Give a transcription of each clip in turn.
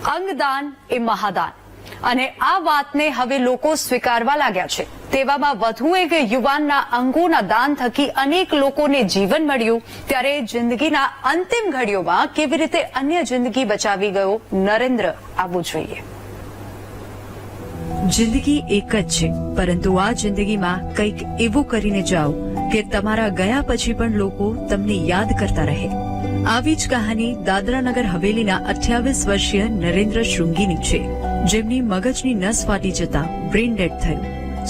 અંગદાન એ મહાદાન અને આ વાતને હવે લોકો સ્વીકારવા લાગ્યા છે। તેવામાં વધુ એક યુવાનના અંગોના દાન થકી અનેક લોકોને જીવન મળ્યું, ત્યારે જિંદગીના અંતિમ ઘડીઓમાં કેવી રીતે અન્ય જિંદગી બચાવી ગયો નરેન્દ્ર આવવું જોઈએ। જિંદગી એક જ છે, પરંતુ આ જિંદગીમાં કંઈક એવું કરીને જાઓ કે તમારા ગયા પછી પણ લોકો તમને યાદ કરતા રહે। આવી જ કહાની દાદરાનગર હવેલીના 28 વર્ષીય નરેન્દ્ર શૃંગીની છે, જેમની મગજની નસ ફાટી જતા બ્રેઇન ડેડ થયું।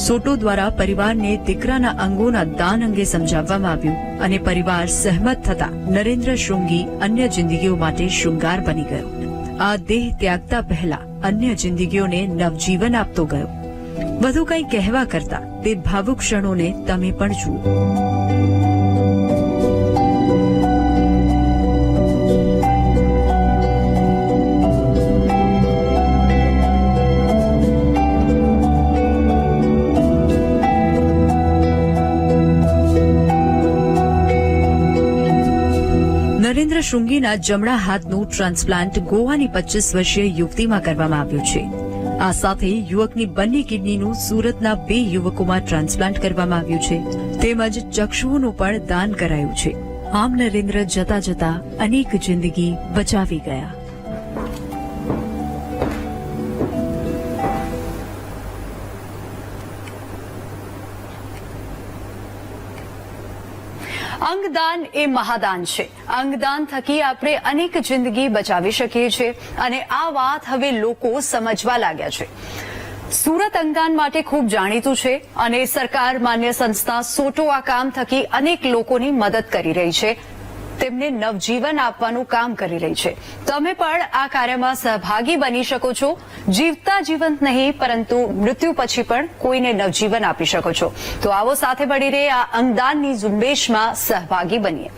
સોટો દ્વારા પરિવારને દીકરાના અંગોના દાન અંગે સમજાવવામાં આવ્યું અને પરિવાર સહેમત થતા નરેન્દ્ર શૃંગી અન્ય જિંદગીઓ માટે શૃંગાર બની ગયો। આ દેહ ત્યાગતા પહેલા અન્ય જિંદગીઓને નવજીવન આપતો ગયો। વધુ કંઈ કહેવા કરતા તે ભાવુક ક્ષણોને તમે પણ જુઓ। નરેન્દ્ર શૃંગીના જમણા હાથનું ટ્રાન્સપ્લાન્ટ ગોવાની 25 વર્ષીય યુવતીમાં કરવામાં આવ્યું છે। આ સાથે યુવકની બંને કિડનીનું સુરતના 2 યુવકોમાં ટ્રાન્સપ્લાન્ટ કરવામાં આવ્યું છે, તેમજ ચક્ષુઓનું પણ દાન કરાયું છે। આમ નરેન્દ્ર જતા જતા અનેક જિંદગી બચાવી ગયા। અંગદાન એ મહાદાન છે। અંગદાન થકી આપણે અનેક જિંદગી બચાવી શકીએ છીએ અને આ વાત હવે લોકો સમજવા લાગ્યા છે। સુરત અંગદાન માટે ખૂબ જાણીતું છે અને સરકાર માન્ય સંસ્થા સોટો આ કામ થકી અનેક લોકોની મદદ કરી રહી છે, તેમને નવજીવન આપવાનું કામ કરી રહી છે। તમે પણ આ કાર્યમાં સહભાગી બની શકો છો। જીવતા જીવંત નહીં, પરંતુ મૃત્યુ પછી પણ કોઈને નવજીવન આપી શકો છો। તો આવો સાથે મળીને આ અંગદાનની ઝુંબેશમાં સહભાગી બનીએ।